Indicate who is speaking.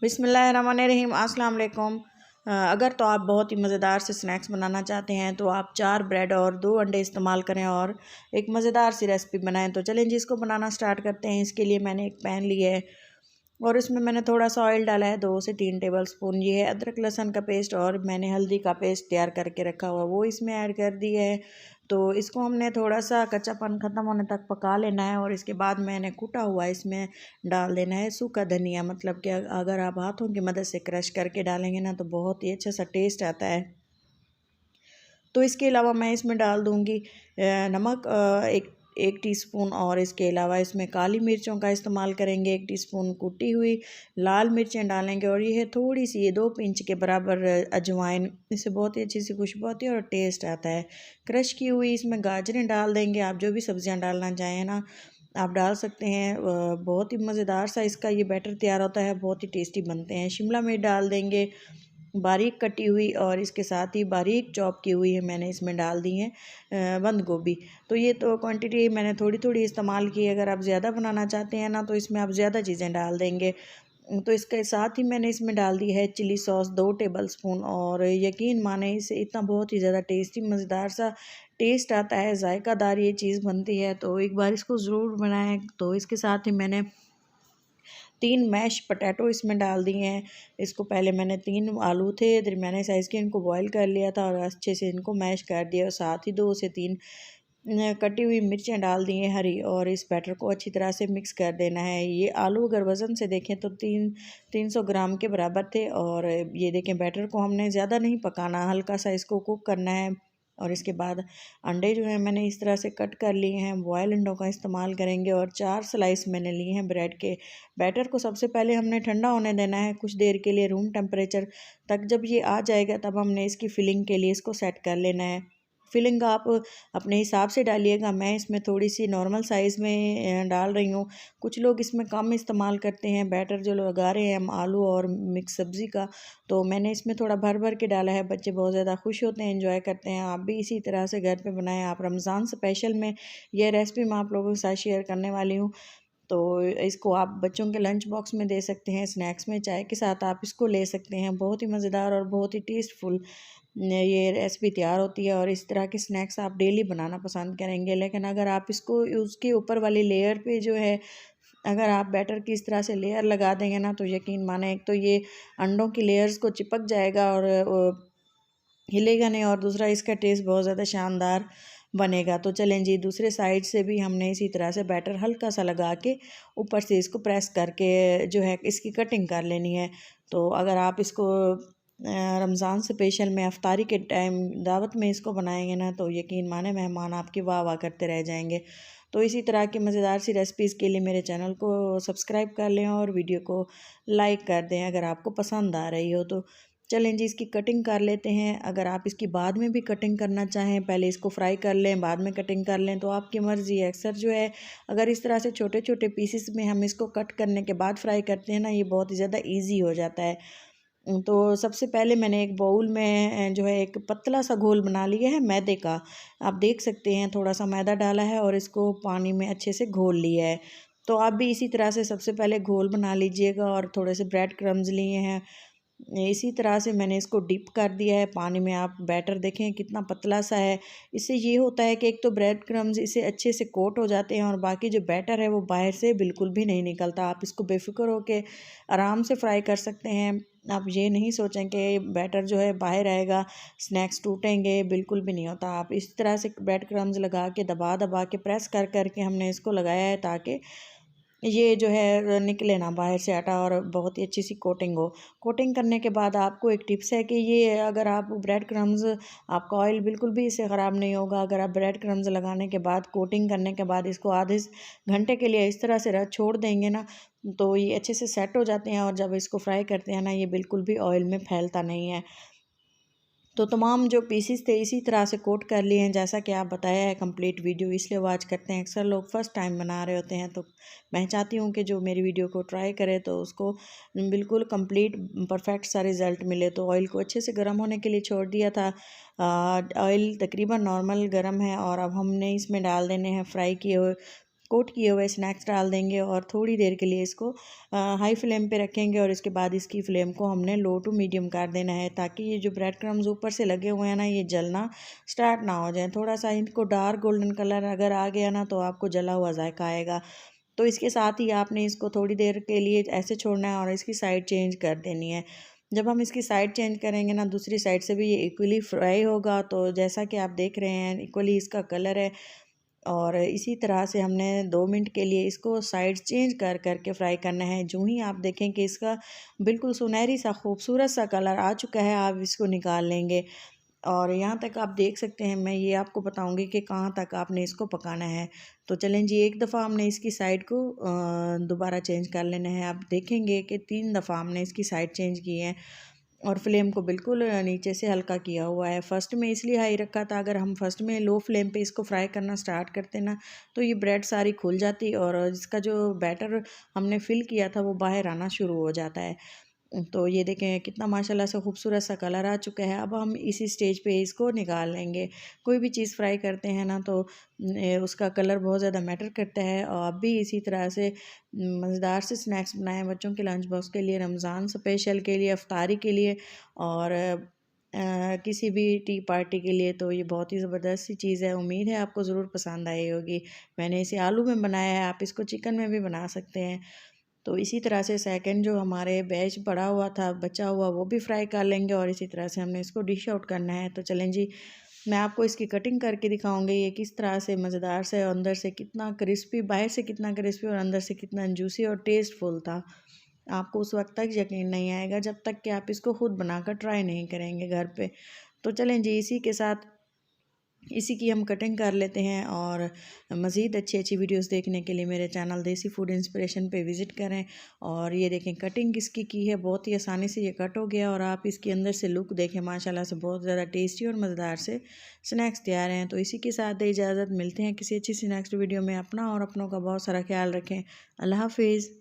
Speaker 1: बिस्मिल्लाहिर्रहमानिर्रहीम अस्सलाम वालेकुम। अगर तो आप बहुत ही मज़ेदार से स्नैक्स बनाना चाहते हैं तो आप 4 ब्रेड और 2 अंडे इस्तेमाल करें और एक मज़ेदार सी रेसिपी बनाएं। तो चलें जी, इसको बनाना स्टार्ट करते हैं। इसके लिए मैंने एक पैन लिया है और इसमें मैंने थोड़ा सा ऑयल डाला है, 2 से 3 टेबलस्पून। ये है अदरक लहसुन का पेस्ट और मैंने हल्दी का पेस्ट तैयार करके रखा हुआ, वो इसमें ऐड कर दिया है। तो इसको हमने थोड़ा सा कच्चापन ख़त्म होने तक पका लेना है और इसके बाद मैंने कूटा हुआ इसमें डाल देना है सूखा धनिया। मतलब कि अगर आप हाथों की मदद से क्रश करके डालेंगे ना तो बहुत ही अच्छा सा टेस्ट आता है। तो इसके अलावा मैं इसमें डाल दूँगी नमक, एक टीस्पून, और इसके अलावा इसमें काली मिर्चों का इस्तेमाल करेंगे। 1 टीस्पून कुटी हुई लाल मिर्चें डालेंगे और ये है थोड़ी सी, ये 2 पिंच के बराबर अजवाइन। इससे बहुत ही अच्छी सी खुशबू आती है और टेस्ट आता है। क्रश की हुई इसमें गाजरें डाल देंगे। आप जो भी सब्जियां डालना चाहें ना आप डाल सकते हैं। बहुत ही मज़ेदार सा इसका ये बैटर तैयार होता है, बहुत ही टेस्टी बनते हैं। शिमला मिर्च डाल देंगे बारीक कटी हुई, और इसके साथ ही बारीक चॉप की हुई है मैंने इसमें डाल दी है बंद गोभी। तो ये तो क्वांटिटी मैंने थोड़ी थोड़ी इस्तेमाल की है। अगर आप ज़्यादा बनाना चाहते हैं ना तो इसमें आप ज़्यादा चीज़ें डाल देंगे। तो इसके साथ ही मैंने इसमें डाल दी है चिली सॉस 2 टेबलस्पून, और यकीन माने इससे इतना बहुत ही ज़्यादा टेस्टी मज़ेदार सा टेस्ट आता है, जायकादार ये चीज़ बनती है। तो एक बार इसको ज़रूर बनाएं। तो इसके साथ ही मैंने 3 मैश पोटैटो इसमें डाल दिए हैं। इसको पहले मैंने 3 आलू थे दरमियाने साइज़ के, इनको बॉईल कर लिया था और अच्छे से इनको मैश कर दिया, और साथ ही 2 से 3 कटी हुई मिर्चें डाल दी हैं हरी, और इस बैटर को अच्छी तरह से मिक्स कर देना है। ये आलू अगर वज़न से देखें तो 300 ग्राम के बराबर थे, और ये देखें बैटर को हमने ज़्यादा नहीं पकाना, हल्का सा इसको कुक करना है। और इसके बाद अंडे जो हैं मैंने इस तरह से कट कर लिए हैं, बॉयल अंडों का इस्तेमाल करेंगे, और 4 स्लाइस मैंने लिए हैं ब्रेड के। बैटर को सबसे पहले हमने ठंडा होने देना है कुछ देर के लिए, रूम टेम्परेचर तक। जब ये आ जाएगा तब हमने इसकी फिलिंग के लिए इसको सेट कर लेना है। फिलिंग आप अपने हिसाब से डालिएगा, मैं इसमें थोड़ी सी नॉर्मल साइज़ में डाल रही हूँ। कुछ लोग इसमें कम इस्तेमाल करते हैं बैटर जो लगा रहे हैं हम आलू और मिक्स सब्ज़ी का, तो मैंने इसमें थोड़ा भर भर के डाला है। बच्चे बहुत ज़्यादा खुश होते हैं, एंजॉय करते हैं। आप भी इसी तरह से घर पे बनाएं। आप रमज़ान स्पेशल में यह रेसिपी मैं आप लोगों के साथ शेयर करने वाली हूँ। तो इसको आप बच्चों के लंच बॉक्स में दे सकते हैं, स्नैक्स में चाय के साथ आप इसको ले सकते हैं। बहुत ही मज़ेदार और बहुत ही टेस्टफुल ये रेसिपी तैयार होती है, और इस तरह के स्नैक्स आप डेली बनाना पसंद करेंगे। लेकिन अगर आप इसको उसके ऊपर वाली लेयर पे जो है, अगर आप बैटर की इस तरह से लेयर लगा देंगे ना तो यकीन माने, एक तो ये अंडों की लेयर्स को चिपक जाएगा और हिलेगा नहीं, और दूसरा इसका टेस्ट बहुत ज़्यादा शानदार बनेगा। तो चलें जी, दूसरे साइड से भी हमने इसी तरह से बैटर हल्का सा लगा के ऊपर से इसको प्रेस करके जो है इसकी कटिंग कर लेनी है। तो अगर आप इसको रमज़ान स्पेशल में अफ्तारी के टाइम दावत में इसको बनाएंगे ना तो यकीन माने मेहमान आपकी वाह वाह करते रह जाएंगे। तो इसी तरह की मज़ेदार सी रेसिपीज़ के लिए मेरे चैनल को सब्सक्राइब कर लें और वीडियो को लाइक कर दें अगर आपको पसंद आ रही हो तो। चलें जी, इसकी कटिंग कर लेते हैं। अगर आप इसकी बाद में भी कटिंग करना चाहें, पहले इसको फ्राई कर लें बाद में कटिंग कर लें, तो आपकी मर्ज़ी है। अक्सर जो है अगर इस तरह से छोटे छोटे पीसेस में हम इसको कट करने के बाद फ्राई करते हैं ना, ये बहुत ही ज़्यादा ईजी हो जाता है। तो सबसे पहले मैंने एक बाउल में जो है एक पतला सा घोल बना लिया है मैदे का। आप देख सकते हैं थोड़ा सा मैदा डाला है और इसको पानी में अच्छे से घोल लिया है। तो आप भी इसी तरह से सबसे पहले घोल बना लीजिएगा, और थोड़े से ब्रेड क्रम्स लिए हैं, इसी तरह से मैंने इसको डिप कर दिया है पानी में। आप बैटर देखें कितना पतला सा है। इससे ये होता है कि एक तो ब्रेड क्रम्स इसे अच्छे से कोट हो जाते हैं, और बाकी जो बैटर है वो बाहर से बिल्कुल भी नहीं निकलता। आप इसको बेफिक्र होकर आराम से फ्राई कर सकते हैं। आप ये नहीं सोचें कि बैटर जो है बाहर आएगा, स्नैक्स टूटेंगे, बिल्कुल भी नहीं होता। आप इस तरह से ब्रेड क्रम्स लगा के दबा दबा के प्रेस कर करके हमने इसको लगाया है, ताकि ये जो है निकले ना बाहर से आटा, और बहुत ही अच्छी सी कोटिंग हो। कोटिंग करने के बाद आपको एक टिप्स है कि ये अगर आप ब्रेड क्रम्स, आपका ऑयल बिल्कुल भी इससे ख़राब नहीं होगा। अगर आप ब्रेड क्रम्स लगाने के बाद, कोटिंग करने के बाद इसको आधे घंटे के लिए इस तरह से छोड़ देंगे ना तो ये अच्छे से सेट हो जाते हैं, और जब इसको फ्राई करते हैं ना ये बिल्कुल भी ऑयल में फैलता नहीं है। तो तमाम जो पीसीस थे इसी तरह से कोट कर लिए हैं जैसा कि आप बताया है। कंप्लीट वीडियो इसलिए वॉच करते हैं, अक्सर लोग फ़र्स्ट टाइम बना रहे होते हैं, तो मैं चाहती हूँ कि जो मेरी वीडियो को ट्राई करे तो उसको बिल्कुल कंप्लीट परफेक्ट सा रिज़ल्ट मिले। तो ऑयल को अच्छे से गर्म होने के लिए छोड़ दिया था। ऑयल तकरीबन नॉर्मल गर्म है, और अब हमने इसमें डाल देने हैं फ्राई किए हुए कोट किए हुए स्नैक्स डाल देंगे और थोड़ी देर के लिए इसको हाई फ्लेम पे रखेंगे और इसके बाद इसकी फ्लेम को हमने लो टू मीडियम कर देना है, ताकि ये जो ब्रेड क्रम्स ऊपर से लगे हुए हैं ना, ये जलना स्टार्ट ना हो जाए। थोड़ा सा इनको डार्क गोल्डन कलर अगर आ गया ना, तो आपको जला हुआ जायका आएगा। तो इसके साथ ही आपने इसको थोड़ी देर के लिए ऐसे छोड़ना है और इसकी साइड चेंज कर देनी है। जब हम इसकी साइड चेंज करेंगे ना, दूसरी साइड से भी ये इक्वली फ्राई होगा। तो जैसा कि आप देख रहे हैं, इक्वली इसका कलर है। और इसी तरह से हमने 2 मिनट के लिए इसको साइड चेंज कर करके फ्राई करना है। जो ही आप देखें कि इसका बिल्कुल सुनहरी सा खूबसूरत सा कलर आ चुका है, आप इसको निकाल लेंगे। और यहाँ तक आप देख सकते हैं, मैं ये आपको बताऊंगी कि कहाँ तक आपने इसको पकाना है। तो चलें जी, एक दफ़ा हमने इसकी साइड को दोबारा चेंज कर लेना है। आप देखेंगे कि 3 दफ़ा हमने इसकी साइड चेंज की है और फ्लेम को बिल्कुल नीचे से हल्का किया हुआ है। फ़र्स्ट में इसलिए हाई रखा था, अगर हम फर्स्ट में लो फ्लेम पे इसको फ्राई करना स्टार्ट करते ना, तो ये ब्रेड सारी खुल जाती और इसका जो बैटर हमने फिल किया था वो बाहर आना शुरू हो जाता है। तो ये देखें कितना माशाल्लाह से खूबसूरत सा कलर आ चुका है। अब हम इसी स्टेज पे इसको निकाल लेंगे। कोई भी चीज़ फ्राई करते हैं ना, तो उसका कलर बहुत ज़्यादा मैटर करता है। और आप भी इसी तरह से मज़ेदार से स्नैक्स बनाएं बच्चों के लंच बॉक्स के लिए, रमज़ान स्पेशल के लिए, इफ्तारी के लिए और किसी भी टी पार्टी के लिए। तो ये बहुत ही ज़बरदस्त सी चीज़ है। उम्मीद है आपको ज़रूर पसंद आई होगी। मैंने इसे आलू में बनाया है, आप इसको चिकन में भी बना सकते हैं। तो इसी तरह से सेकंड जो हमारे वेज पड़ा हुआ था, बचा हुआ, वो भी फ्राई कर लेंगे और इसी तरह से हमने इसको डिश आउट करना है। तो चलें जी, मैं आपको इसकी कटिंग करके दिखाऊंगी ये किस तरह से मज़ेदार से, अंदर से कितना क्रिस्पी, बाहर से कितना क्रिस्पी और अंदर से कितना जूसी और टेस्टफुल था। आपको उस वक्त तक यकीन नहीं आएगा जब तक कि आप इसको खुद बनाकर ट्राई नहीं करेंगे घर पे। तो चलें जी, इसी के साथ इसी की हम कटिंग कर लेते हैं। और मज़ीद अच्छी अच्छी वीडियोस देखने के लिए मेरे चैनल देसी फूड इंस्पिरेशन पे विज़िट करें। और ये देखें कटिंग किसकी की है, बहुत ही आसानी से ये कट हो गया। और आप इसके अंदर से लुक देखें, माशाल्लाह से बहुत ज़्यादा टेस्टी और मज़ेदार से स्नैक्स तैयार हैं। तो इसी के साथ दे इजाज़त, मिलते हैं किसी अच्छी सी नेक्स्ट वीडियो में। अपना और अपनों का बहुत सारा ख्याल रखें। अल्लाह हाफिज़।